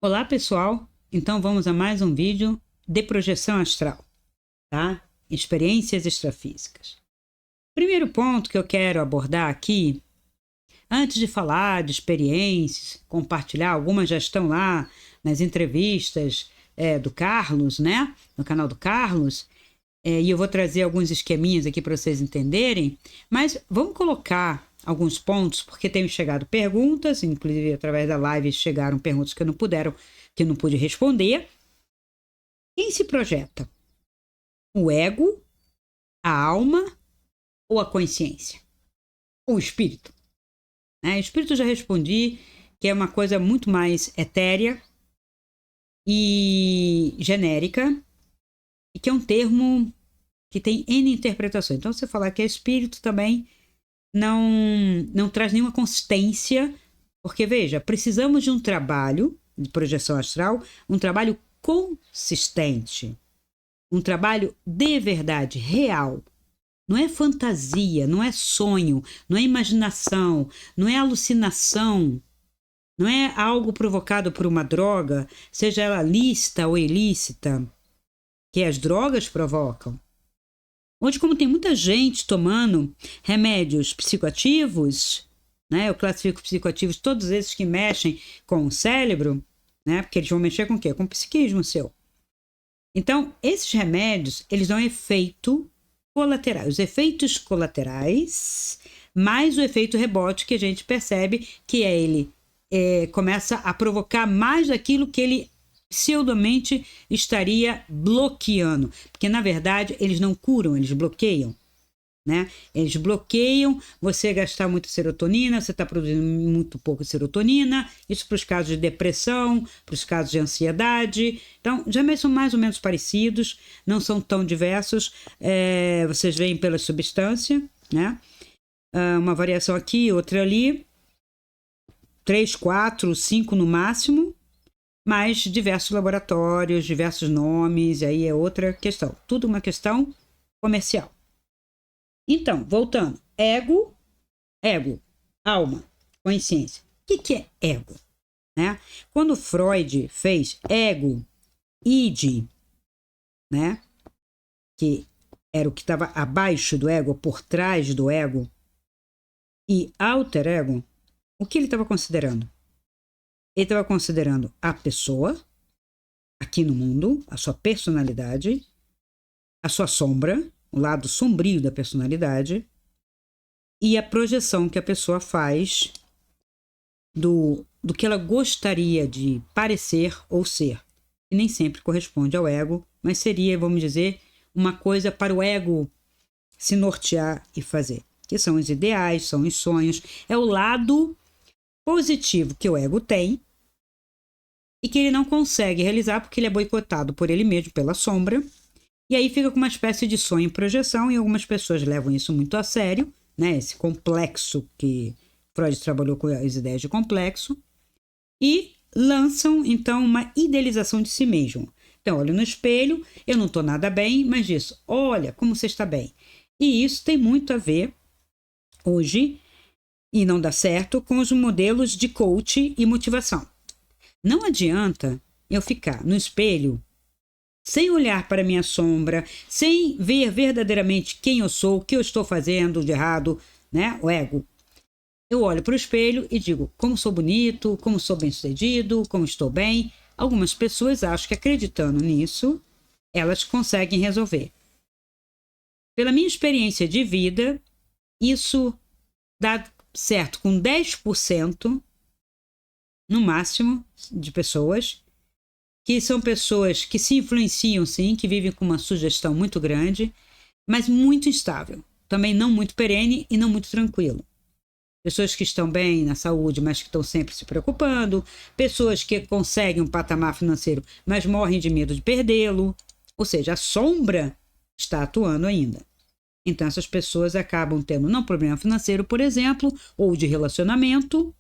Olá, pessoal! Então vamos a mais um vídeo de projeção astral, tá? Experiências extrafísicas. Primeiro ponto que eu quero abordar aqui, antes de falar de experiências, compartilhar, algumas já estão lá nas entrevistas do Carlos, né? No canal do Carlos, e eu vou trazer alguns esqueminhas aqui para vocês entenderem, mas vamos colocar alguns pontos, porque tenho chegado perguntas, inclusive através da live chegaram perguntas que eu não pude responder. Quem se projeta? O ego, a alma ou a consciência? Ou o espírito? O espírito eu já respondi que é uma coisa muito mais etérea e genérica, e que é um termo que tem N interpretações. Então, você falar que é espírito também não traz nenhuma consistência, porque, veja, precisamos de um trabalho de projeção astral, um trabalho consistente, um trabalho de verdade, real. Não é fantasia, não é sonho, não é imaginação, não é alucinação, não é algo provocado por uma droga, seja ela lícita ou ilícita, que as drogas provocam. Hoje, como tem muita gente tomando remédios psicoativos, né? Eu classifico psicoativos todos esses que mexem com o cérebro, né? Porque eles vão mexer com o quê? Com o psiquismo seu. Então, esses remédios, eles dão efeito colateral. Os efeitos colaterais, mais o efeito rebote, que a gente percebe que ele começa a provocar mais daquilo que ele pseudamente estaria bloqueando, porque na verdade eles não curam, eles bloqueiam, né? Eles bloqueiam você gastar muita serotonina, você está produzindo muito pouco serotonina, isso para os casos de depressão, para os casos de ansiedade. Então, já são mais ou menos parecidos, não são tão diversos, vocês veem pela substância, né? Uma variação aqui, outra ali, 3, 4, 5 no máximo, mas diversos laboratórios, diversos nomes, aí é outra questão. Tudo uma questão comercial. Então, voltando. Ego, alma, consciência. O que é ego? Né? Quando Freud fez ego, id, né? Que era o que estava abaixo do ego, por trás do ego, e alter ego, o que ele estava considerando? Ele estava considerando a pessoa aqui no mundo, a sua personalidade, a sua sombra, o lado sombrio da personalidade e a projeção que a pessoa faz do que ela gostaria de parecer ou ser. E nem sempre corresponde ao ego, mas seria, vamos dizer, uma coisa para o ego se nortear e fazer. Que são os ideais, são os sonhos, é o lado positivo que o ego tem e que ele não consegue realizar porque ele é boicotado por ele mesmo, pela sombra, e aí fica com uma espécie de sonho e projeção, e algumas pessoas levam isso muito a sério, né? Esse complexo que Freud trabalhou com as ideias de complexo, e lançam, então, uma idealização de si mesmo. Então, olho no espelho, eu não estou nada bem, mas disso, olha como você está bem. E isso tem muito a ver, hoje, e não dá certo, com os modelos de coach e motivação. Não adianta eu ficar no espelho sem olhar para minha sombra, sem ver verdadeiramente quem eu sou, o que eu estou fazendo de errado, né? O ego. Eu olho para o espelho e digo como sou bonito, como sou bem-sucedido, como estou bem. Algumas pessoas acham que acreditando nisso, elas conseguem resolver. Pela minha experiência de vida, isso dá certo com 10%, no máximo, de pessoas, que são pessoas que se influenciam, sim, que vivem com uma sugestão muito grande, mas muito instável. Também não muito perene e não muito tranquilo. Pessoas que estão bem na saúde, mas que estão sempre se preocupando. Pessoas que conseguem um patamar financeiro, mas morrem de medo de perdê-lo. Ou seja, a sombra está atuando ainda. Então, essas pessoas acabam tendo não problema financeiro, por exemplo, ou de relacionamento,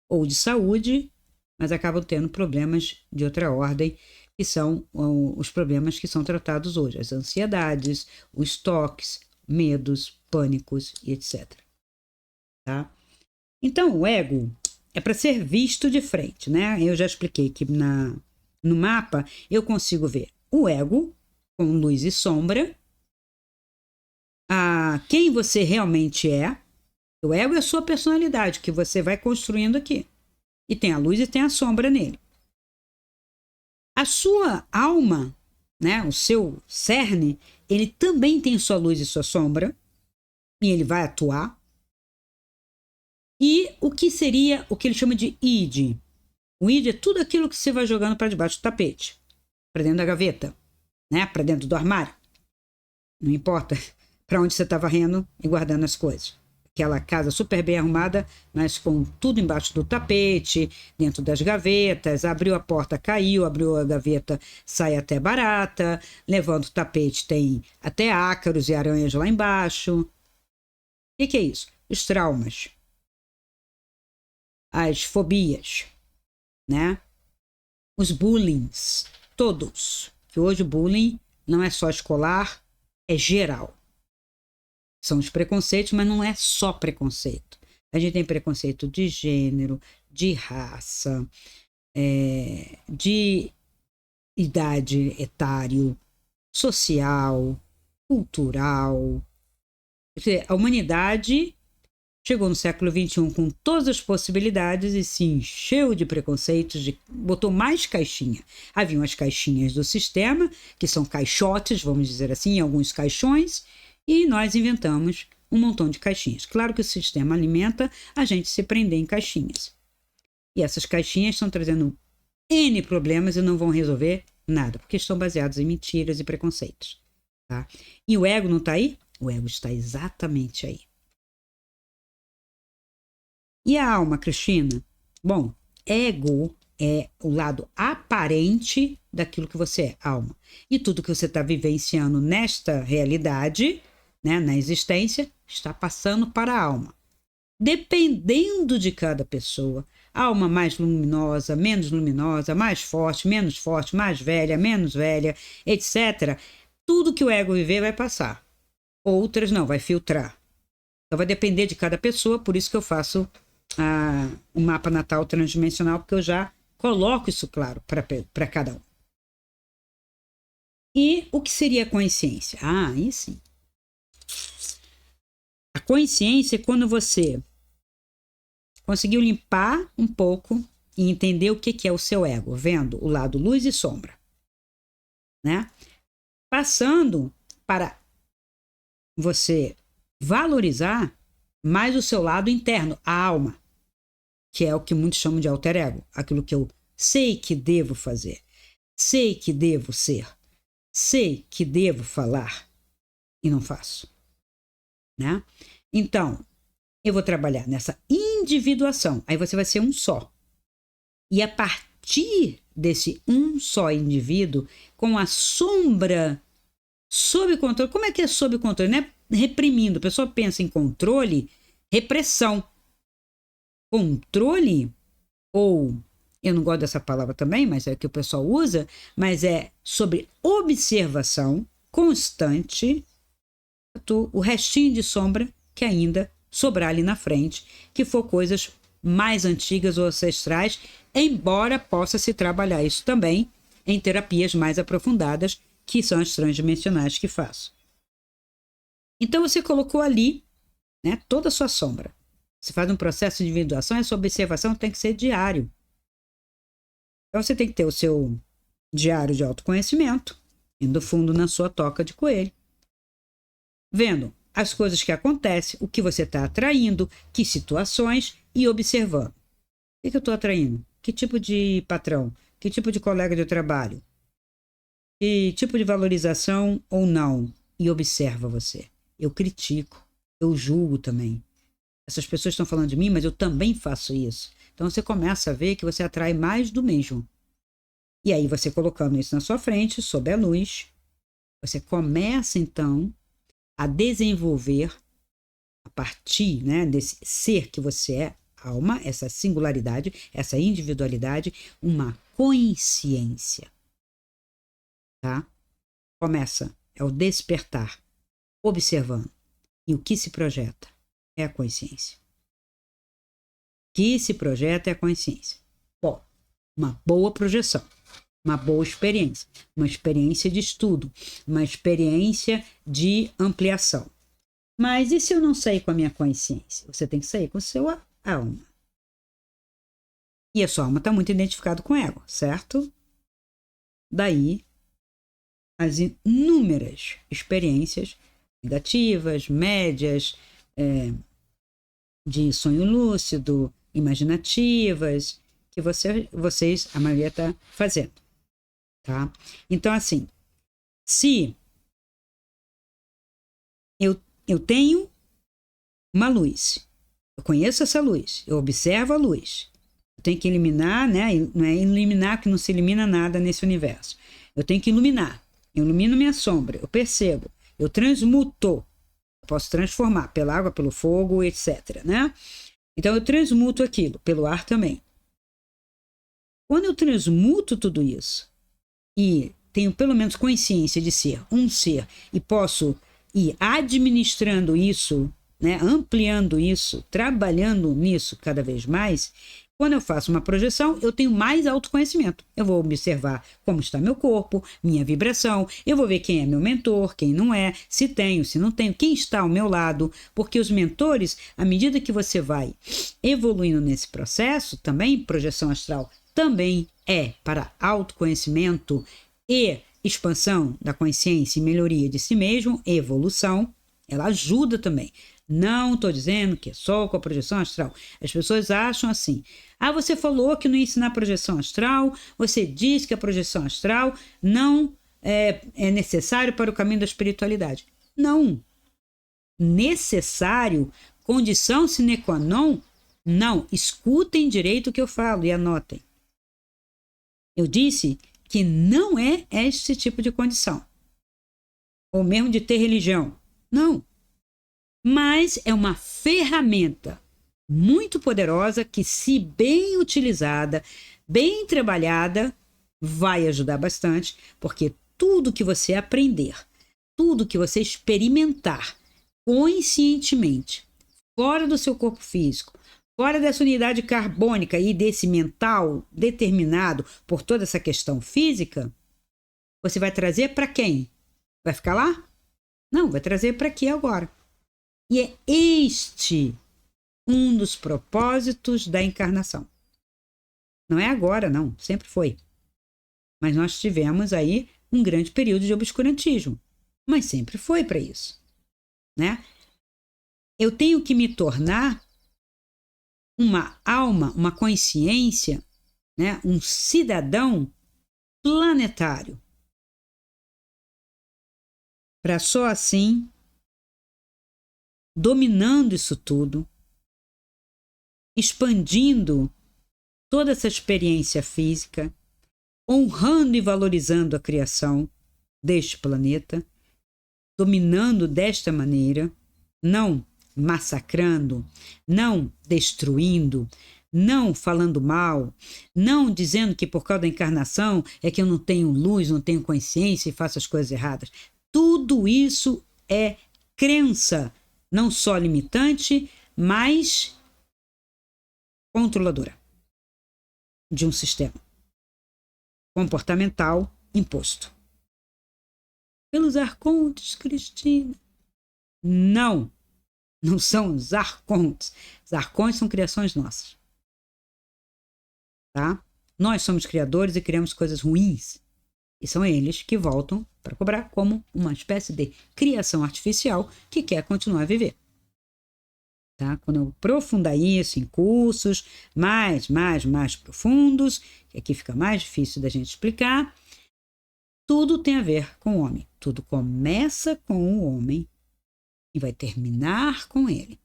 ou de saúde, mas acabam tendo problemas de outra ordem, que são os problemas que são tratados hoje, as ansiedades, os toques, medos, pânicos e etc. Tá? Então, o ego, é para ser visto de frente, né? Eu já expliquei que no mapa eu consigo ver o ego com luz e sombra, quem você realmente é. O ego é a sua personalidade que você vai construindo aqui. E tem a luz e tem a sombra nele. A sua alma, né, o seu cerne, ele também tem sua luz e sua sombra, e ele vai atuar. E o que seria o que ele chama de id? O id é tudo aquilo que você vai jogando para debaixo do tapete, para dentro da gaveta, né, para dentro do armário. Não importa para onde você está varrendo e guardando as coisas. Aquela casa super bem arrumada, mas com tudo embaixo do tapete, dentro das gavetas, abriu a porta, caiu, abriu a gaveta, sai até barata, levanta o tapete, tem até ácaros e aranhas lá embaixo. O que é isso? Os traumas, as fobias, né? Os bullings, todos. Que hoje o bullying não é só escolar, é geral. São os preconceitos, mas não é só preconceito. A gente tem preconceito de gênero, de raça, de idade etário, social, cultural. Quer dizer, a humanidade chegou no século XXI com todas as possibilidades e se encheu de preconceitos, botou mais caixinha. Haviam as caixinhas do sistema, que são caixotes, vamos dizer assim, alguns caixões, e nós inventamos um montão de caixinhas. Claro que o sistema alimenta a gente se prender em caixinhas. E essas caixinhas estão trazendo N problemas e não vão resolver nada, porque estão baseados em mentiras e preconceitos. Tá? E o ego não está aí? O ego está exatamente aí. E a alma, Cristina? Bom, ego é o lado aparente daquilo que você é, alma. E tudo que você está vivenciando nesta realidade, né, na existência, está passando para a alma. Dependendo de cada pessoa, alma mais luminosa, menos luminosa, mais forte, mais velha, menos velha, etc. Tudo que o ego viver vai passar. Outras não, vai filtrar. Então vai depender de cada pessoa, por isso que eu faço o mapa natal transdimensional, porque eu já coloco isso claro para cada um. E o que seria a consciência? Aí sim. A consciência é quando você conseguiu limpar um pouco e entender o que é o seu ego, vendo o lado luz e sombra, né? Passando para você valorizar mais o seu lado interno, a alma, que é o que muitos chamam de alter ego, aquilo que eu sei que devo fazer, sei que devo ser, sei que devo falar e não faço, né? Então, eu vou trabalhar nessa individuação, aí você vai ser um só. E a partir desse um só indivíduo, com a sombra sob controle, como é que é sob controle? Não é reprimindo, a pessoa pensa em controle, repressão. Controle, ou eu não gosto dessa palavra também, mas é que o pessoal usa, mas é sobre observação constante, o restinho de sombra que ainda sobrar ali na frente, que for coisas mais antigas ou ancestrais, embora possa se trabalhar isso também em terapias mais aprofundadas, que são as transdimensionais que faço. Então você colocou ali, né, toda a sua sombra. Você faz um processo de individuação, essa observação tem que ser diário. Então você tem que ter o seu diário de autoconhecimento, indo fundo na sua toca de coelho, vendo as coisas que acontecem, o que você está atraindo, que situações, e observando. O que eu estou atraindo? Que tipo de patrão? Que tipo de colega de trabalho? Que tipo de valorização ou não? E observa você. Eu critico, eu julgo também. Essas pessoas estão falando de mim, mas eu também faço isso. Então você começa a ver que você atrai mais do mesmo. E aí você colocando isso na sua frente, sob a luz, você começa então a desenvolver, a partir, né, desse ser que você é, alma, essa singularidade, essa individualidade, uma consciência. Tá? Começa, é o despertar, observando. E o que se projeta é a consciência. que se projeta é a consciência. Bom, uma boa projeção, uma boa experiência, uma experiência de estudo, uma experiência de ampliação. Mas e se eu não sair com a minha consciência? Você tem que sair com a sua alma. E a sua alma está muito identificada com o ego, certo? Daí as inúmeras experiências negativas, médias, de sonho lúcido, imaginativas, que vocês, a maioria está fazendo, tá? Então, assim, se eu tenho uma luz, eu conheço essa luz, eu observo a luz, eu tenho que eliminar, né? Não é eliminar que não se elimina nada nesse universo. Eu tenho que iluminar. Eu ilumino minha sombra, eu percebo, eu transmuto, eu posso transformar pela água, pelo fogo, etc, né? Então eu transmuto aquilo, pelo ar também. Quando eu transmuto tudo isso e tenho pelo menos consciência de ser um ser e posso ir administrando isso, né, ampliando isso, trabalhando nisso cada vez mais, quando eu faço uma projeção, eu tenho mais autoconhecimento. Eu vou observar como está meu corpo, minha vibração, eu vou ver quem é meu mentor, quem não é, se tenho, se não tenho, quem está ao meu lado, porque os mentores, à medida que você vai evoluindo nesse processo, também projeção astral também é para autoconhecimento e expansão da consciência e melhoria de si mesmo, evolução, ela ajuda também. Não estou dizendo que é só com a projeção astral. As pessoas acham assim, você falou que não ia ensinar projeção astral, você disse que a projeção astral não é necessário para o caminho da espiritualidade. Não. Necessário, condição sine qua non, não. Escutem direito o que eu falo e anotem. Eu disse que não é este tipo de condição. Ou mesmo de ter religião. Não. Mas é uma ferramenta muito poderosa que, se bem utilizada, bem trabalhada, vai ajudar bastante, porque tudo que você aprender, tudo que você experimentar conscientemente, fora do seu corpo físico, fora dessa unidade carbônica e desse mental determinado por toda essa questão física, você vai trazer para quem? Vai ficar lá? Não, vai trazer para aqui agora. E é este um dos propósitos da encarnação. Não é agora, não. Sempre foi. Mas nós tivemos aí um grande período de obscurantismo. Mas sempre foi para isso, né? Eu tenho que me tornar uma alma, uma consciência, né? Um cidadão planetário. Para só assim, dominando isso tudo, expandindo toda essa experiência física, honrando e valorizando a criação deste planeta, dominando desta maneira, não massacrando, não destruindo, não falando mal, não dizendo que por causa da encarnação é que eu não tenho luz, não tenho consciência e faço as coisas erradas. Tudo isso é crença, não só limitante, mas controladora de um sistema comportamental imposto pelos arcontes, Cristina. Não são os arcontes. Os arcontes são criações nossas. Tá? Nós somos criadores e criamos coisas ruins. E são eles que voltam para cobrar como uma espécie de criação artificial que quer continuar a viver. Tá? Quando eu aprofundar isso em cursos mais profundos, que aqui fica mais difícil da gente explicar, tudo tem a ver com o homem. Tudo começa com o homem e vai terminar com ele.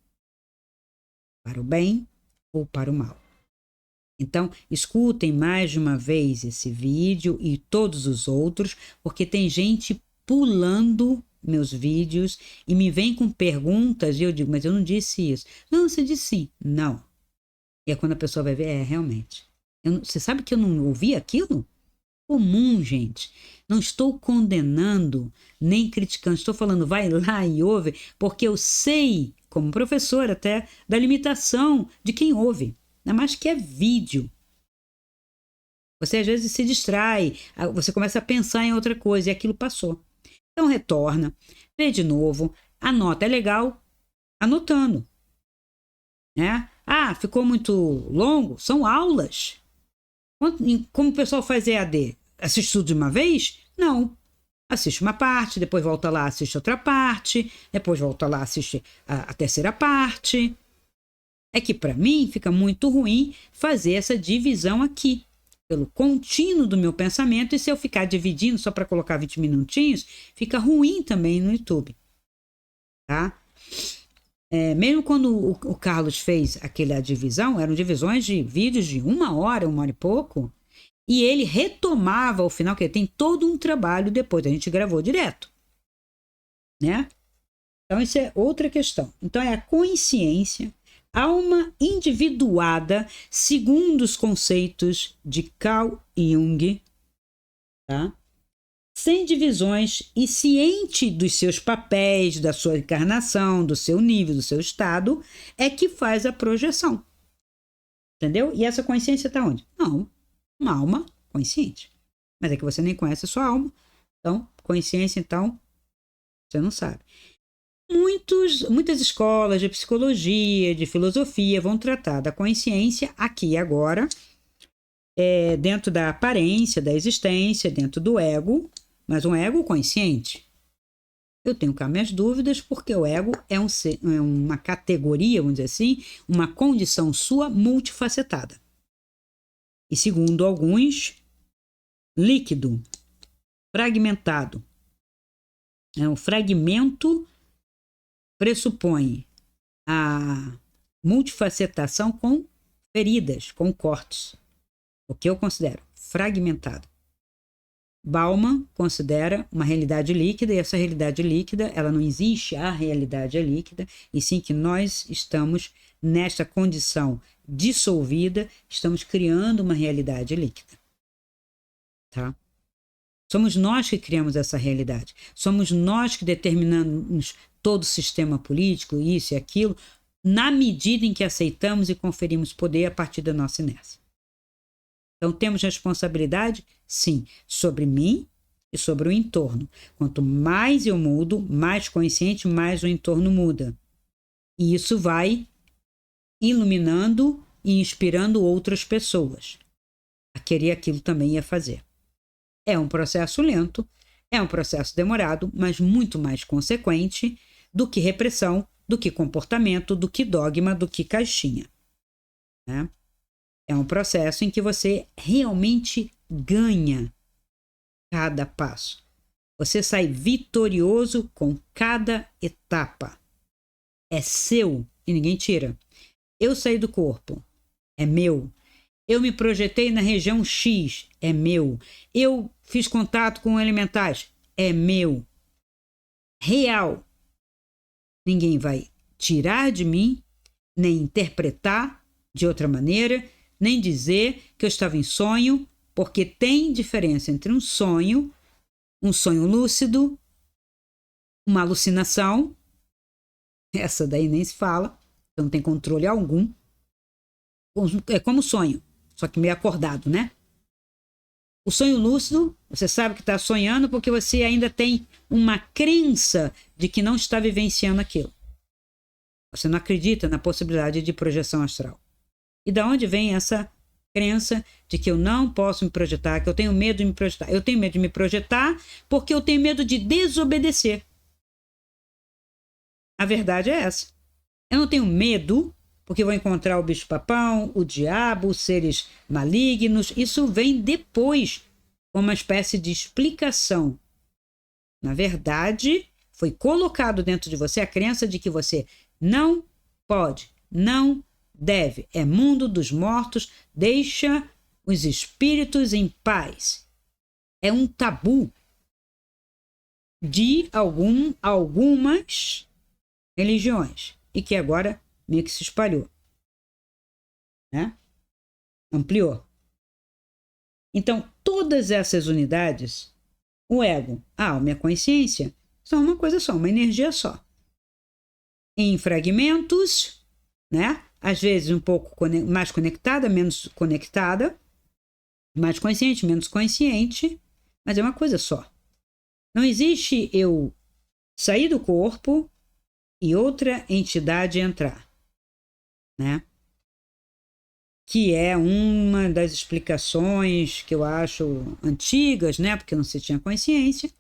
Para o bem ou para o mal. Então, escutem mais de uma vez esse vídeo e todos os outros, porque tem gente pulando meus vídeos e me vem com perguntas e eu digo, mas eu não disse isso. Não, você disse sim. Não. E é quando a pessoa vai ver, realmente. Você sabe que eu não ouvi aquilo? Comum, gente. Não estou condenando, nem criticando. Estou falando, vai lá e ouve, porque eu sei, como professor até, da limitação de quem ouve. ainda mais que é vídeo. Você às vezes se distrai, você começa a pensar em outra coisa e aquilo passou. Então retorna, vê de novo, anota. É legal anotando, né? Ah, ficou muito longo? São aulas. Como o pessoal faz EAD? Assiste tudo de uma vez? Não. Assiste uma parte, depois volta lá, assiste outra parte, depois volta lá, assiste a terceira parte. É que para mim fica muito ruim fazer essa divisão aqui, pelo contínuo do meu pensamento, e se eu ficar dividindo só para colocar 20 minutinhos, fica ruim também no YouTube, tá? Mesmo quando o Carlos fez aquela divisão, eram divisões de vídeos de 1 hora e pouco, e ele retomava ao final, que tem todo um trabalho depois, a gente gravou direto, né? Então isso é outra questão. Então é a consciência, alma individuada, segundo os conceitos de Carl Jung, tá? Sem divisões e ciente dos seus papéis, da sua encarnação, do seu nível, do seu estado, é que faz a projeção. Entendeu? E essa consciência está onde? Não, uma alma consciente. Mas é que você nem conhece a sua alma. Então, consciência, então, você não sabe. Muitas escolas de psicologia, de filosofia vão tratar da consciência aqui e agora, dentro da aparência, da existência, dentro do ego, mas um ego consciente. Eu tenho cá minhas dúvidas, porque o ego é uma categoria, vamos dizer assim, uma condição sua multifacetada. E segundo alguns, líquido, fragmentado. O fragmento pressupõe a multifacetação com feridas, com cortes. O que eu considero fragmentado. Bauman considera uma realidade líquida, e essa realidade líquida, ela não existe, a realidade é líquida, e sim que nós estamos nesta condição dissolvida, estamos criando uma realidade líquida. Tá? Somos nós que criamos essa realidade. Somos nós que determinamos todo o sistema político, isso e aquilo, na medida em que aceitamos e conferimos poder a partir da nossa inércia. Então, temos responsabilidade, sim, sobre mim e sobre o entorno. Quanto mais eu mudo, mais consciente, mais o entorno muda. E isso vai iluminando e inspirando outras pessoas a querer aquilo também e a fazer. É um processo lento, é um processo demorado, mas muito mais consequente do que repressão, do que comportamento, do que dogma, do que caixinha, né? É um processo em que você realmente ganha cada passo. Você sai vitorioso com cada etapa. É seu e ninguém tira. Eu saí do corpo, é meu. Eu me projetei na região X, é meu. Eu fiz contato com elementais, é meu. Real. Ninguém vai tirar de mim, nem interpretar de outra maneira, nem dizer que eu estava em sonho, porque tem diferença entre um sonho lúcido, uma alucinação, essa daí nem se fala, não tem controle algum, é como sonho, só que meio acordado, né? O sonho lúcido, você sabe que está sonhando porque você ainda tem uma crença de que não está vivenciando aquilo. Você não acredita na possibilidade de projeção astral. E da onde vem essa crença de que eu não posso me projetar, que eu tenho medo de me projetar? Eu tenho medo de me projetar porque eu tenho medo de desobedecer. A verdade é essa. Eu não tenho medo porque vou encontrar o bicho-papão, o diabo, os seres malignos. Isso vem depois, como uma espécie de explicação. Na verdade, foi colocado dentro de você a crença de que você não pode, não deve. É mundo dos mortos, deixa os espíritos em paz. É um tabu de algumas religiões e que agora meio que se espalhou, né? Ampliou. Então, todas essas unidades, o ego, a alma e a consciência, são uma coisa só, uma energia só. Em fragmentos, né? às vezes um pouco mais conectada, menos conectada, mais consciente, menos consciente, mas é uma coisa só. Não existe eu sair do corpo e outra entidade entrar, né? Que é uma das explicações que eu acho antigas, né? Porque não se tinha consciência,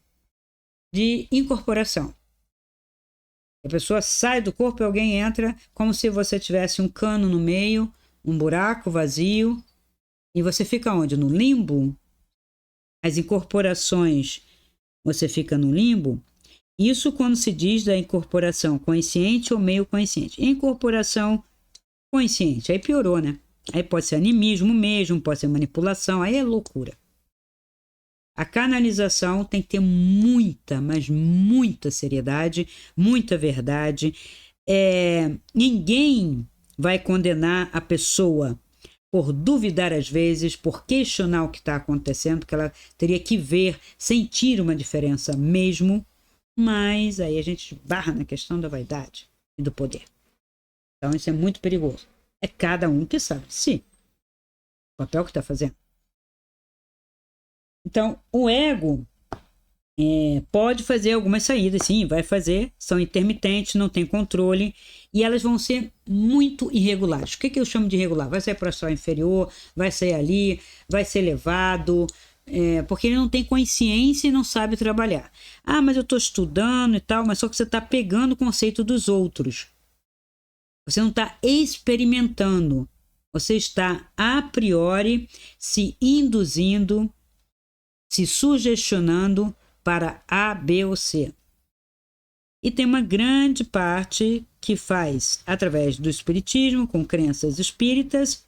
de incorporação. A pessoa sai do corpo e alguém entra como se você tivesse um cano no meio, um buraco vazio, e você fica onde? No limbo? As incorporações, você fica no limbo? Isso quando se diz da incorporação consciente ou meio consciente. Incorporação consciente, aí piorou, né? Aí pode ser animismo mesmo, pode ser manipulação, aí é loucura. A canalização tem que ter muita, mas muita seriedade, muita verdade. Ninguém vai condenar a pessoa por duvidar às vezes, por questionar o que está acontecendo, porque ela teria que ver, sentir uma diferença mesmo, mas aí a gente barra na questão da vaidade e do poder. Então isso é muito perigoso. É cada um que sabe de si, o papel que está fazendo. Então, o ego pode fazer algumas saídas, sim, vai fazer, são intermitentes, não tem controle, e elas vão ser muito irregulares. O que eu chamo de irregular? Vai sair para o astral inferior, vai sair ali, vai ser levado, porque ele não tem consciência e não sabe trabalhar. Ah, mas eu estou estudando e tal, mas só que você está pegando o conceito dos outros. Você não está experimentando, você está a priori se induzindo, se sugestionando para A, B ou C. E tem uma grande parte que faz através do espiritismo, com crenças espíritas,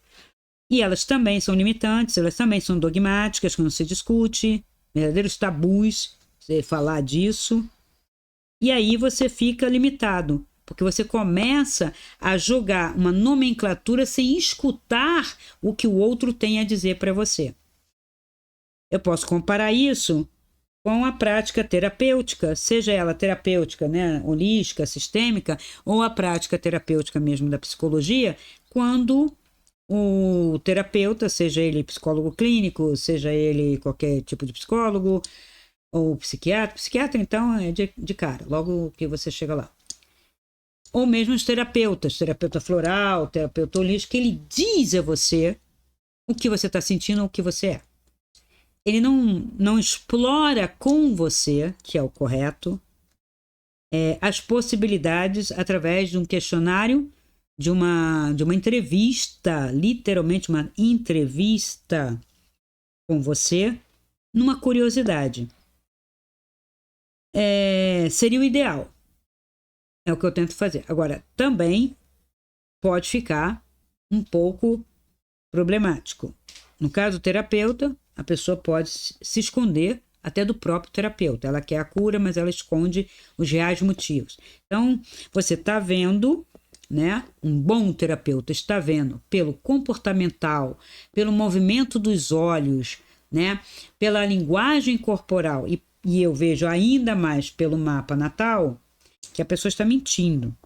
e elas também são limitantes, elas também são dogmáticas, que não se discute, verdadeiros tabus, você falar disso. E aí você fica limitado, porque você começa a jogar uma nomenclatura sem escutar o que o outro tem a dizer para você. Eu posso comparar isso com a prática terapêutica, seja ela terapêutica, né, holística, sistêmica, ou a prática terapêutica mesmo da psicologia, quando o terapeuta, seja ele psicólogo clínico, seja ele qualquer tipo de psicólogo, ou psiquiatra então é de cara, logo que você chega lá. Ou mesmo os terapeutas, terapeuta floral, terapeuta holístico, ele diz a você o que você está sentindo ou o que você é. Ele não explora com você, que é o correto, as possibilidades através de um questionário, de uma entrevista, literalmente uma entrevista com você, numa curiosidade. Seria o ideal. É o que eu tento fazer. Agora, também pode ficar um pouco problemático. No caso do terapeuta, a pessoa pode se esconder até do próprio terapeuta. Ela quer a cura, mas ela esconde os reais motivos. Então, você está vendo, né? Um bom terapeuta está vendo pelo comportamental, pelo movimento dos olhos, né? Pela linguagem corporal e eu vejo ainda mais pelo mapa natal que a pessoa está mentindo.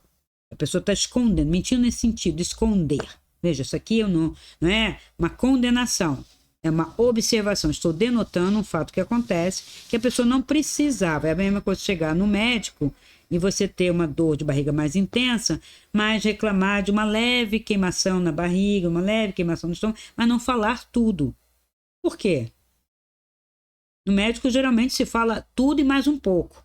A pessoa está escondendo, mentindo nesse sentido, esconder. Veja, isso aqui não é uma condenação, é uma observação. Estou denotando um fato que acontece, que a pessoa não precisava. É a mesma coisa chegar no médico e você ter uma dor de barriga mais intensa, mas reclamar de uma leve queimação na barriga, uma leve queimação no estômago, mas não falar tudo. Por quê? No médico geralmente se fala tudo e mais um pouco.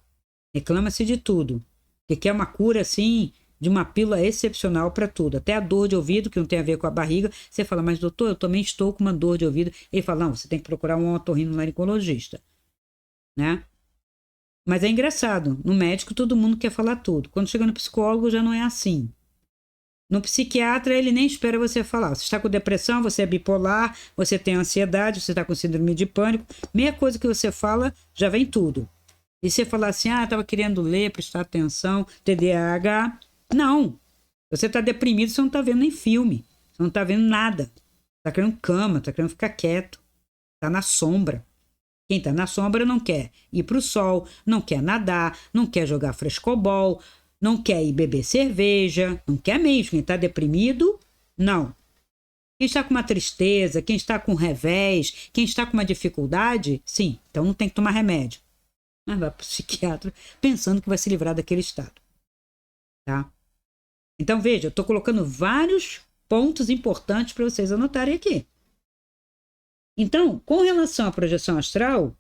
Reclama-se de tudo. Porque quer uma cura assim, de uma pílula excepcional para tudo. Até a dor de ouvido, que não tem a ver com a barriga, você fala, mas doutor, eu também estou com uma dor de ouvido. Ele fala, não, você tem que procurar um otorrinolaringologista, né? Mas é engraçado, no médico todo mundo quer falar tudo. Quando chega no psicólogo já não é assim. No psiquiatra ele nem espera você falar. Você está com depressão, você é bipolar, você tem ansiedade, você está com síndrome de pânico. Meia coisa que você fala, já vem tudo. E você falar assim, estava querendo ler, prestar atenção, TDAH. Não. Você está deprimido, você não está vendo nem filme. Você não está vendo nada. Está querendo cama, está querendo ficar quieto. Está na sombra. Quem está na sombra não quer ir para o sol, não quer nadar, não quer jogar frescobol, não quer ir beber cerveja, não quer mesmo. Quem está deprimido Não. Quem está com uma tristeza, quem está com revés, quem está com uma dificuldade, sim, então não tem que tomar remédio. Mas vai para o psiquiatra pensando que vai se livrar daquele estado. Tá? Então, veja, eu estou colocando vários pontos importantes para vocês anotarem aqui. Então, com relação à projeção astral,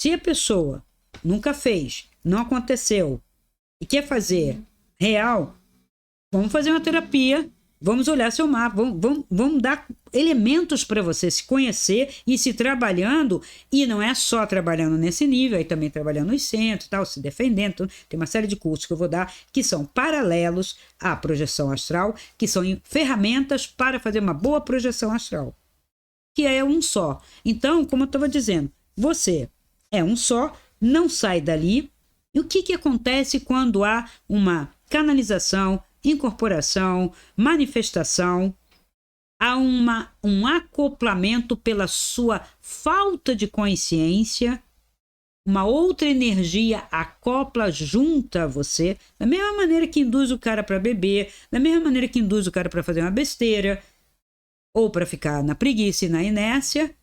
se a pessoa nunca fez, não aconteceu e quer fazer real, vamos fazer uma terapia, vamos olhar seu mapa, vamos dar elementos para você se conhecer e se trabalhando, e não é só trabalhando nesse nível, aí também trabalhando nos centros, tal, se defendendo. Tem uma série de cursos que eu vou dar que são paralelos à projeção astral, que são ferramentas para fazer uma boa projeção astral, que é um só. Então, como eu estava dizendo, você é um só, não sai dali. E o que acontece quando há uma canalização, incorporação, manifestação? Há um acoplamento pela sua falta de consciência, uma outra energia acopla, junta a você, da mesma maneira que induz o cara para beber, da mesma maneira que induz o cara para fazer uma besteira, ou para ficar na preguiça e na inércia.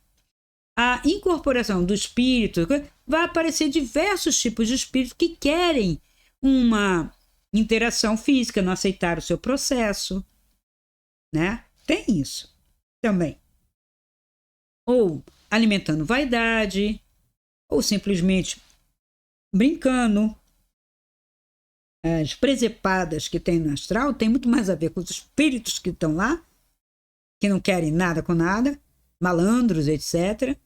A incorporação do espírito, vai aparecer diversos tipos de espíritos que querem uma interação física, não aceitar o seu processo, né? Tem isso também. Ou alimentando vaidade, ou simplesmente brincando. As presepadas que tem no astral tem muito mais a ver com os espíritos que estão lá, que não querem nada com nada, malandros, etc.,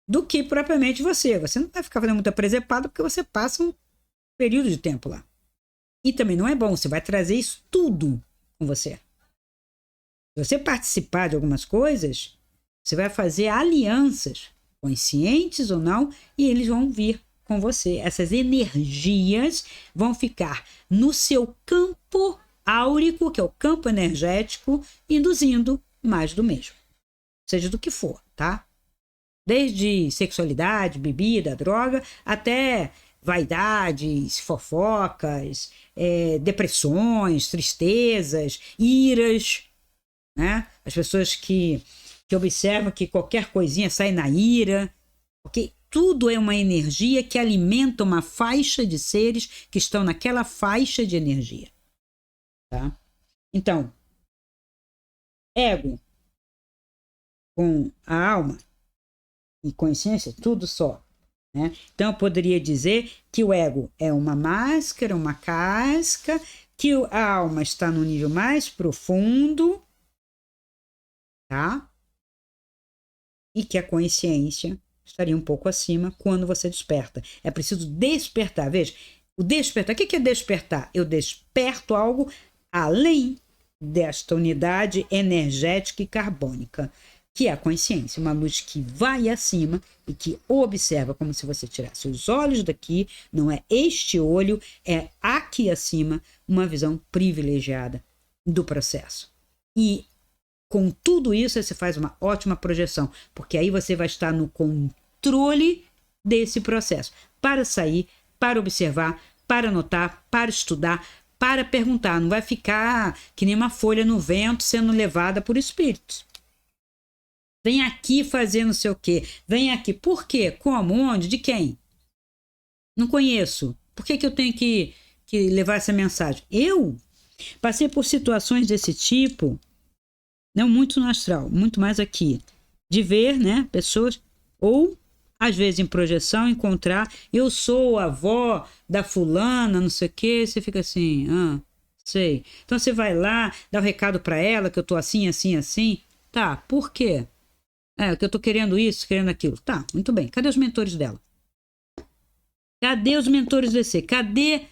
do que propriamente você. Você não vai ficar fazendo muita presepada porque você passa um período de tempo lá. E também não é bom, você vai trazer isso tudo com você. Se você participar de algumas coisas, você vai fazer alianças, conscientes ou não, e eles vão vir com você. Essas energias vão ficar no seu campo áurico, que é o campo energético, induzindo mais do mesmo. Seja do que for, tá? Desde sexualidade, bebida, droga, até vaidades, fofocas, depressões, tristezas, iras, né? As pessoas que observam que qualquer coisinha sai na ira, porque tudo é uma energia que alimenta uma faixa de seres que estão naquela faixa de energia. Tá? Então, ego com a alma e consciência, tudo só. Né? Então, eu poderia dizer que o ego é uma máscara, uma casca, que a alma está no nível mais profundo, tá? E que a consciência estaria um pouco acima quando você desperta. É preciso despertar. Veja, o despertar, o que é despertar? Eu desperto algo além desta unidade energética e carbônica, que é a consciência, uma luz que vai acima e que observa como se você tirasse os olhos daqui, não é este olho, é aqui acima, uma visão privilegiada do processo. E com tudo isso, você faz uma ótima projeção, porque aí você vai estar no controle desse processo, para sair, para observar, para anotar, para estudar, para perguntar. Não vai ficar que nem uma folha no vento sendo levada por espíritos. Vem aqui fazer não sei o quê. Vem aqui. Por quê? Como? Onde? De quem? Não conheço. Por que eu tenho que levar essa mensagem? Eu passei por situações desse tipo, não muito no astral, muito mais aqui, de ver, né, pessoas, ou às vezes em projeção, encontrar, eu sou a avó da fulana, não sei o quê, você fica assim, sei. Então você vai lá, dá o recado para ela que eu tô assim, assim, assim. Tá, por quê? Que eu tô querendo isso, querendo aquilo. Tá, muito bem. Cadê os mentores dela? Cadê os mentores desse? Cadê?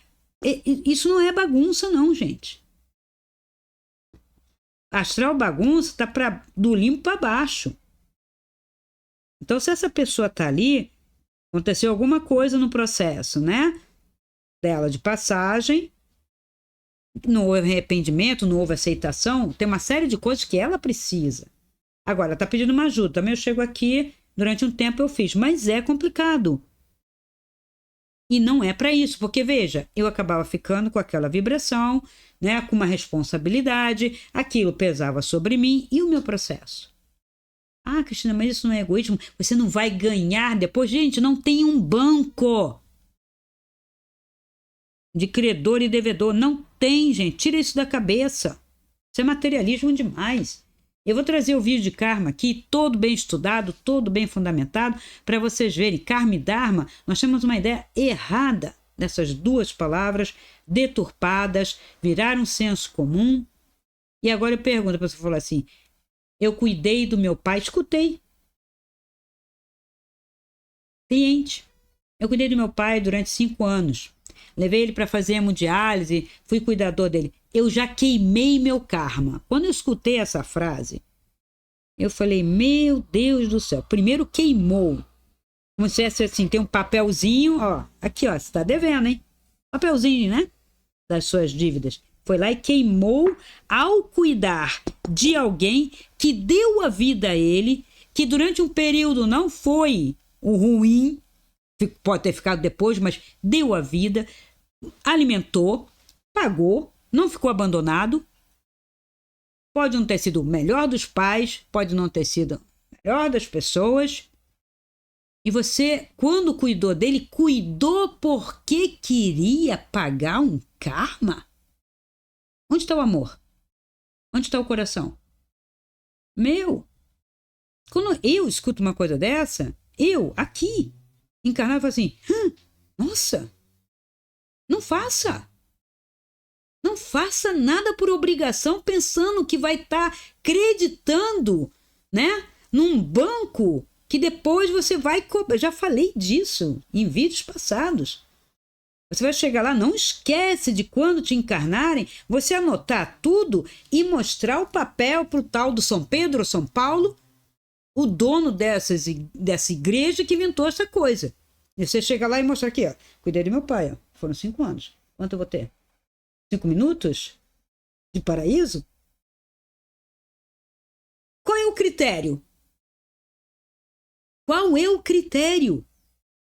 Isso não é bagunça, não, gente. Astral bagunça tá do limpo para baixo. Então, se essa pessoa tá ali, aconteceu alguma coisa no processo, né? Dela de passagem, não houve arrependimento, não houve aceitação, tem uma série de coisas que ela precisa. Agora, ela tá pedindo uma ajuda. Também eu chego aqui, durante um tempo eu fiz, mas é complicado. E não é para isso, porque veja, eu acabava ficando com aquela vibração, né, com uma responsabilidade, aquilo pesava sobre mim e o meu processo. Ah, Cristina, mas isso não é egoísmo? Você não vai ganhar depois? Gente, não tem um banco de credor e devedor. Não tem, gente. Tira isso da cabeça. Isso é materialismo demais. Eu vou trazer o vídeo de karma aqui, todo bem estudado, todo bem fundamentado, para vocês verem. Karma e Dharma, nós temos uma ideia errada dessas duas palavras, deturpadas, viraram senso comum. E agora eu pergunto para você falar assim, eu cuidei do meu pai, escutei. Cliente. Eu cuidei do meu pai durante 5 anos. Levei ele para fazer hemodiálise, fui cuidador dele. Eu já queimei meu karma. Quando eu escutei essa frase, eu falei, meu Deus do céu. Primeiro queimou. Como se fosse assim, tem um papelzinho, ó. Aqui, ó, você está devendo, hein? Papelzinho, né? Das suas dívidas. Foi lá e queimou ao cuidar de alguém que deu a vida a ele, que durante um período não foi o ruim, pode ter ficado depois, mas deu a vida, alimentou, pagou, não ficou abandonado. Pode não ter sido o melhor dos pais, pode não ter sido o melhor das pessoas. E você, quando cuidou dele, cuidou porque queria pagar um karma? Onde está o amor? Onde está o coração? Meu, quando eu escuto uma coisa dessa, eu, aqui, encarnado, falo assim, nossa, não faça. Não faça nada por obrigação pensando que vai estar acreditando, né, num banco que depois você vai cobrar. Já falei disso em vídeos passados. Você vai chegar lá, não esquece de quando te encarnarem, você anotar tudo e mostrar o papel para o tal do São Pedro ou São Paulo, o dono dessa igreja que inventou essa coisa. E você chega lá e mostra aqui, ó, cuidei do meu pai, ó, foram 5 anos. Quanto eu vou ter? 5 minutos de paraíso? Qual é o critério? Qual é o critério?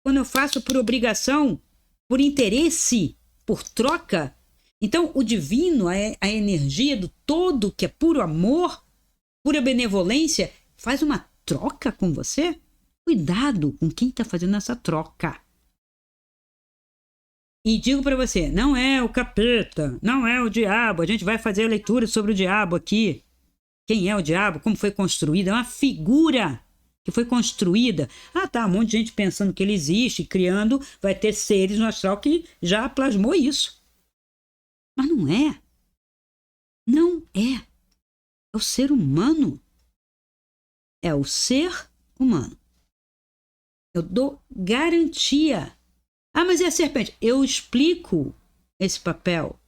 Quando eu faço por obrigação, por interesse, por troca? Então, o divino, a energia do todo, que é puro amor, pura benevolência, faz uma troca com você? Cuidado com quem está fazendo essa troca. E digo para você, não é o capeta, não é o diabo. A gente vai fazer a leitura sobre o diabo aqui. Quem é o diabo? Como foi construída? É uma figura que foi construída. Ah, tá, um monte de gente pensando que ele existe, criando, vai ter seres no astral que já plasmou isso. Mas não é. Não é. É o ser humano. É o ser humano. Eu dou garantia. Ah, mas e a serpente? Eu explico esse papel.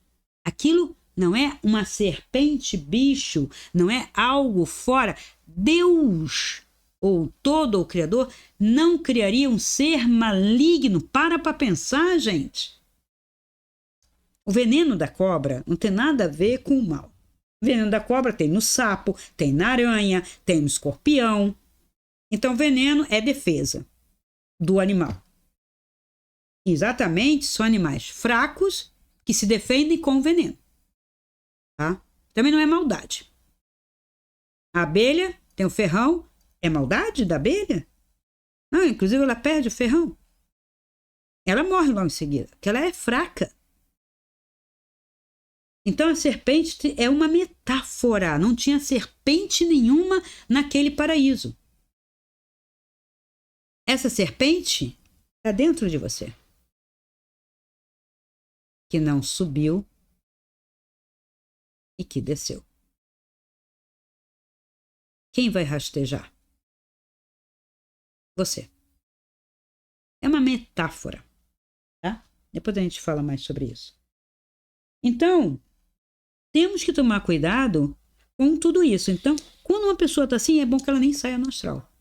Aquilo não é uma serpente, bicho, não é algo fora. Deus, ou todo o Criador, não criaria um ser maligno. Para pensar, gente. O veneno da cobra não tem nada a ver com o mal. O veneno da cobra tem no sapo, tem na aranha, tem no escorpião. Então, veneno é defesa do animal. Exatamente, são animais fracos que se defendem com veneno. Tá? Também não é maldade. A abelha tem o ferrão. É maldade da abelha? Não, inclusive ela perde o ferrão. Ela morre logo em seguida, porque ela é fraca. Então a serpente é uma metáfora. Não tinha serpente nenhuma naquele paraíso. Essa serpente está dentro de você. Que não subiu e que desceu. Quem vai rastejar? Você. É uma metáfora, tá? Depois a gente fala mais sobre isso. Então, temos que tomar cuidado com tudo isso. Então, quando uma pessoa está assim, é bom que ela nem saia no astral.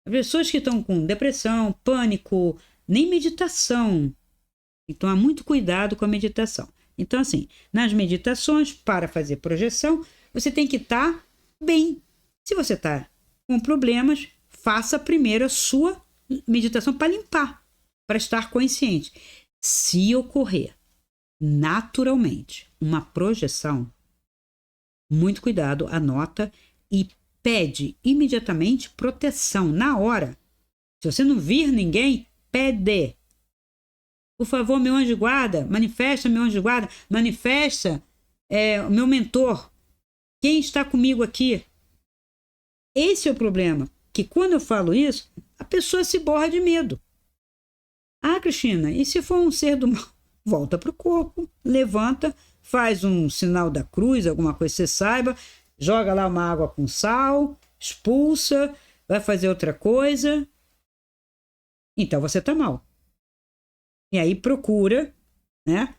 As pessoas que estão com depressão, pânico, nem meditação. Então, há muito cuidado com a meditação. Então, assim, nas meditações, para fazer projeção, você tem que estar bem. Se você está com problemas, faça primeiro a sua meditação para limpar, para estar consciente. Se ocorrer naturalmente uma projeção, muito cuidado, anota e pede imediatamente proteção na hora. Se você não vir ninguém, pede. Por favor, meu anjo de guarda, manifesta meu anjo de guarda, manifesta o meu mentor. Quem está comigo aqui? Esse é o problema, que quando eu falo isso, a pessoa se borra de medo. Ah, Cristina, e se for um ser do mal? Volta para o corpo, levanta, faz um sinal da cruz, alguma coisa que você saiba, joga lá uma água com sal, expulsa, vai fazer outra coisa. Então você está mal. E aí procura, né?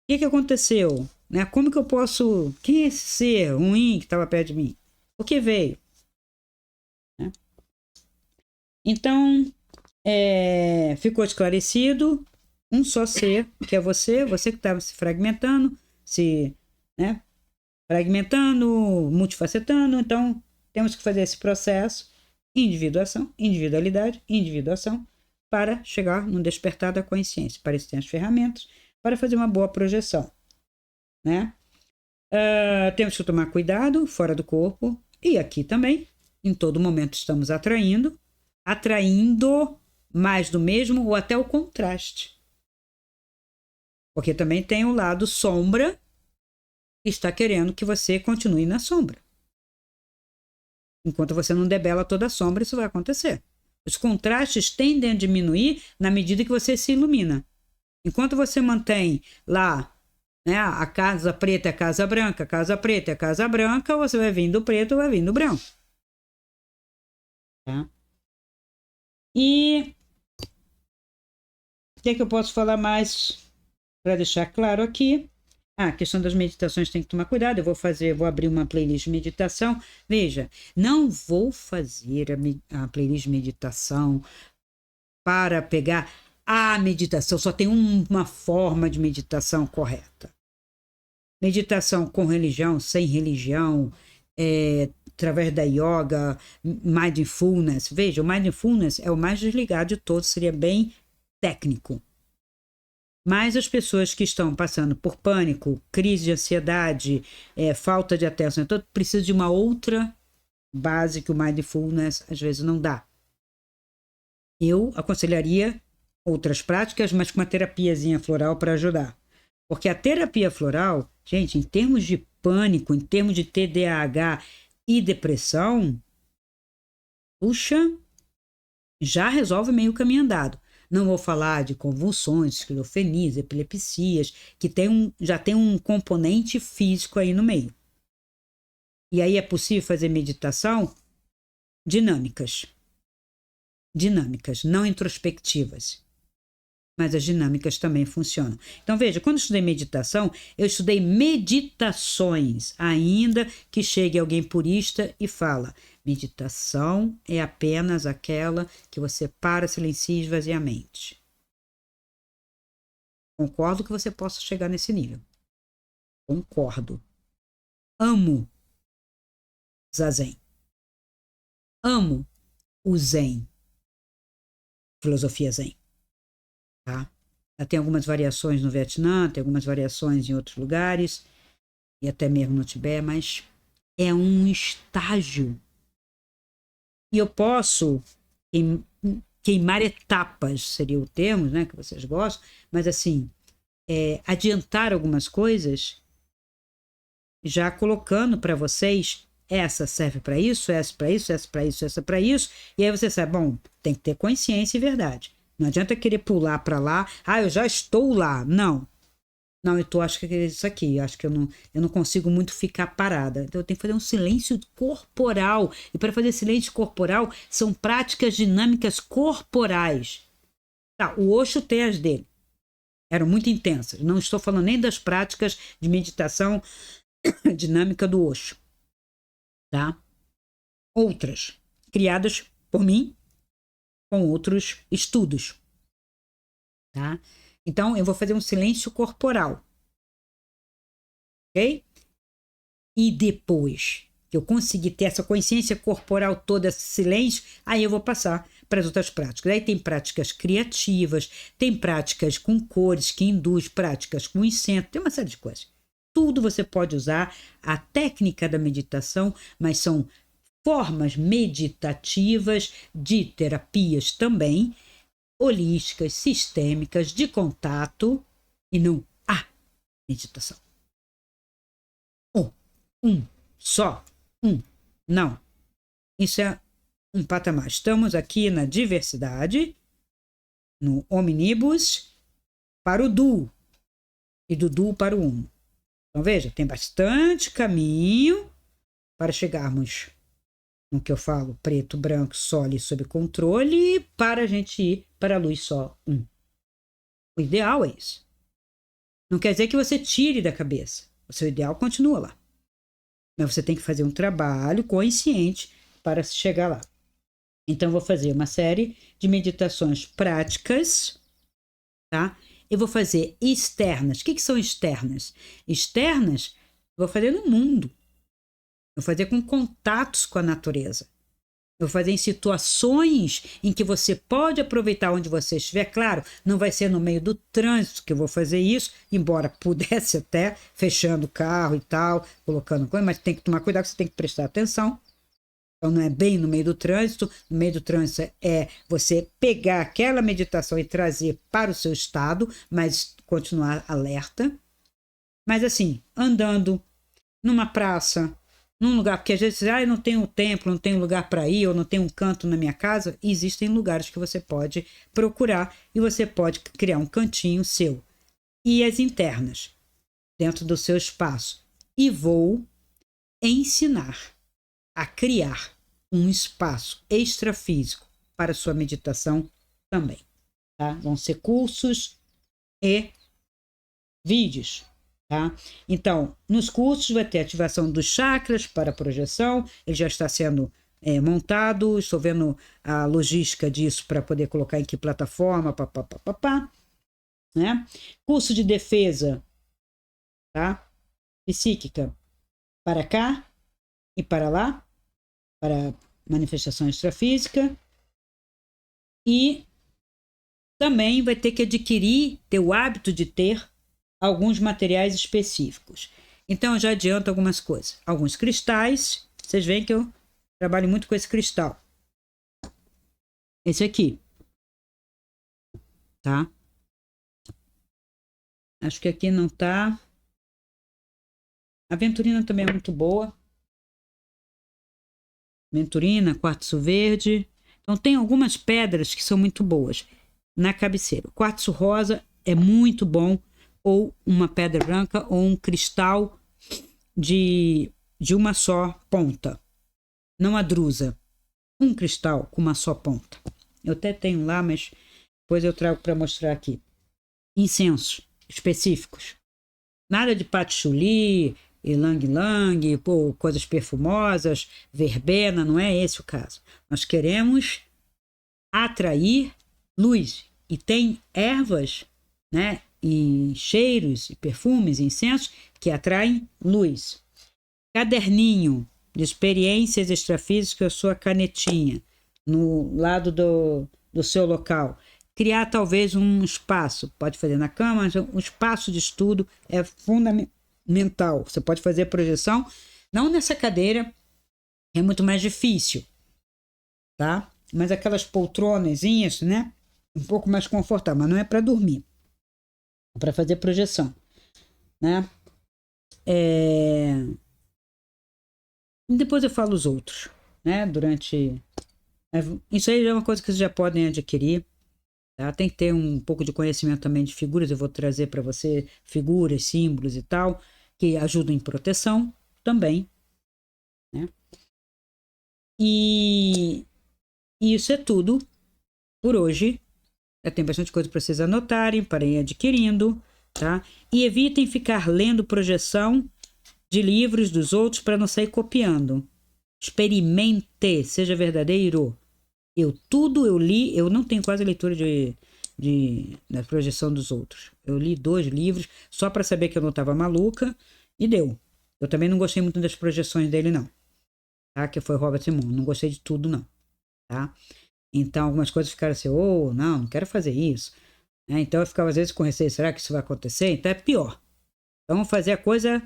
O que aconteceu? Né? Como que eu posso... Quem é esse ser ruim que estava perto de mim? O que veio? Né? Então, ficou esclarecido um só ser, que é você que estava se fragmentando, né? Fragmentando, multifacetando. Então, temos que fazer esse processo, individuação, individualidade, individuação, para chegar no despertar da consciência. Para isso tem as ferramentas, para fazer uma boa projeção, né? Temos que tomar cuidado fora do corpo e aqui também. Em todo momento estamos atraindo mais do mesmo ou até o contraste. Porque também tem o lado sombra que está querendo que você continue na sombra. Enquanto você não debela toda a sombra, isso vai acontecer. Os contrastes tendem a diminuir na medida que você se ilumina. Enquanto você mantém lá, né, a casa preta é a casa branca, a casa preta é a casa branca, você vai vir do preto, vai vir do branco. Tá? E o que é que eu posso falar mais para deixar claro aqui? A questão das meditações tem que tomar cuidado. Vou abrir uma playlist de meditação. Veja, não vou fazer a playlist de meditação para pegar a meditação. Só tem uma forma de meditação correta. Meditação com religião, sem religião, através da yoga, mindfulness. Veja, o mindfulness é o mais desligado de todos, seria bem técnico. Mas as pessoas que estão passando por pânico, crise de ansiedade, falta de atenção, então precisa de uma outra base que o mindfulness às vezes não dá. Eu aconselharia outras práticas, mas com uma terapiazinha floral para ajudar. Porque a terapia floral, gente, em termos de pânico, em termos de TDAH e depressão, puxa, já resolve meio caminho andado. Não vou falar de convulsões, esquizofrenias, epilepsias, que já tem um componente físico aí no meio. E aí é possível fazer meditação dinâmicas, não introspectivas. Mas as dinâmicas também funcionam. Então, veja, quando eu estudei meditação, eu estudei meditações, ainda que chegue alguém purista e fala, meditação é apenas aquela que você para, silencia e esvazia a mente. Concordo que você possa chegar nesse nível. Concordo. Amo Zazen. Amo o Zen. Filosofia Zen. Tá? Tem algumas variações no Vietnã, tem algumas variações em outros lugares, e até mesmo no Tibete, mas é um estágio. E eu posso queimar etapas, seria o termo, né, que vocês gostam, mas assim, adiantar algumas coisas, já colocando para vocês, essa serve para isso, essa para isso, essa para isso, essa para isso, e aí você sabe, bom, tem que ter consciência e verdade. Não adianta querer pular para lá. Eu já estou lá. Não, acho que é isso aqui. Acho que eu não consigo muito ficar parada. Então eu tenho que fazer um silêncio corporal. E para fazer silêncio corporal, são práticas dinâmicas corporais. Tá, o Osho tem as dele. Eram muito intensas. Não estou falando nem das práticas de meditação dinâmica do Osho. Tá? Outras, criadas por mim, com outros estudos, tá? Então, eu vou fazer um silêncio corporal, ok? E depois que eu conseguir ter essa consciência corporal toda, esse silêncio, aí eu vou passar para as outras práticas. Aí tem práticas criativas, tem práticas com cores que induz, práticas com incenso, tem uma série de coisas. Tudo você pode usar a técnica da meditação, mas são formas meditativas de terapias também, holísticas, sistêmicas, de contato, e não a meditação. Só. Não. Isso é um patamar. Estamos aqui na diversidade, no omnibus, para o duo, e do duo para o uno. Então, veja, tem bastante caminho para chegarmos no que eu falo, preto, branco, sólido, sob controle, para a gente ir para a luz só um. O ideal é isso. Não quer dizer que você tire da cabeça. O seu ideal continua lá. Mas você tem que fazer um trabalho consciente para chegar lá. Então, eu vou fazer uma série de meditações práticas, tá? Eu vou fazer externas. O que são externas? Externas, eu vou fazer no mundo. Eu vou fazer com contatos com a natureza. Eu vou fazer em situações em que você pode aproveitar onde você estiver. Claro, não vai ser no meio do trânsito que eu vou fazer isso, embora pudesse até, fechando o carro e tal, colocando coisa, mas tem que tomar cuidado, você tem que prestar atenção. Então, não é bem no meio do trânsito. No meio do trânsito é você pegar aquela meditação e trazer para o seu estado, mas continuar alerta. Mas assim, andando numa praça, num lugar, porque às vezes eu não tenho tempo, não tenho lugar para ir, ou não tenho um canto na minha casa, existem lugares que você pode procurar e você pode criar um cantinho seu. E as internas, dentro do seu espaço. E vou ensinar a criar um espaço extrafísico para sua meditação também. Tá? Vão ser cursos e vídeos. Tá? Então, nos cursos vai ter ativação dos chakras para projeção, ele já está sendo montado, estou vendo a logística disso para poder colocar em que plataforma, né? Curso de defesa, tá? Psíquica, para cá e para lá, para manifestação extrafísica, e também vai ter que adquirir, ter o hábito de ter alguns materiais específicos. Então, eu já adianto algumas coisas. Alguns cristais. Vocês veem que eu trabalho muito com esse cristal. Esse aqui. Tá? Acho que aqui não tá. A aventurina também é muito boa. Aventurina, quartzo verde. Então, tem algumas pedras que são muito boas na cabeceira. O quartzo rosa é muito bom, ou uma pedra branca, ou um cristal de uma só ponta. Não a drusa. Um cristal com uma só ponta. Eu até tenho lá, mas depois eu trago para mostrar aqui. Incensos específicos. Nada de patchouli, ylang-ylang, coisas perfumosas, verbena, não é esse o caso. Nós queremos atrair luz. E tem ervas, né? E cheiros, e perfumes, incensos que atraem luz. Caderninho de experiências extrafísicas, sua canetinha no lado do seu local. Criar talvez um espaço, pode fazer na cama, mas um espaço de estudo é fundamental. Você pode fazer projeção, não nessa cadeira, é muito mais difícil, tá? Mas aquelas poltronezinhas, né? Um pouco mais confortável, mas não é para dormir. Para fazer projeção, né? Depois eu falo os outros, né? Durante... Isso aí é uma coisa que vocês já podem adquirir, tá? Tem que ter um pouco de conhecimento também de figuras. Eu vou trazer para você figuras, símbolos e tal, que ajudam em proteção também, né? E isso é tudo por hoje. Tem bastante coisa para vocês anotarem, para ir adquirindo, tá? E evitem ficar lendo projeção de livros dos outros para não sair copiando. Experimente, seja verdadeiro. Tudo eu li, eu não tenho quase leitura da projeção dos outros. Eu li 2 livros só para saber que eu não estava maluca e deu. Eu também não gostei muito das projeções dele, não. Tá? Que foi Robert Simon. Não gostei de tudo, não. Tá? Então, algumas coisas ficaram assim, não quero fazer isso. Né? Então, eu ficava às vezes com receio, será que isso vai acontecer? Então, é pior. Então, fazer a coisa,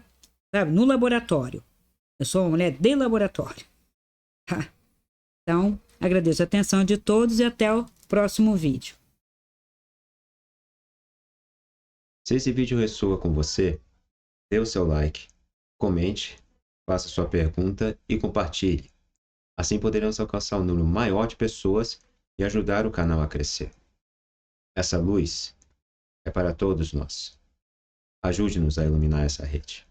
sabe, no laboratório. Eu sou uma mulher de laboratório. Tá? Então, agradeço a atenção de todos e até o próximo vídeo. Se esse vídeo ressoa com você, dê o seu like, comente, faça sua pergunta e compartilhe. Assim poderemos alcançar um número maior de pessoas e ajudar o canal a crescer. Essa luz é para todos nós. Ajude-nos a iluminar essa rede.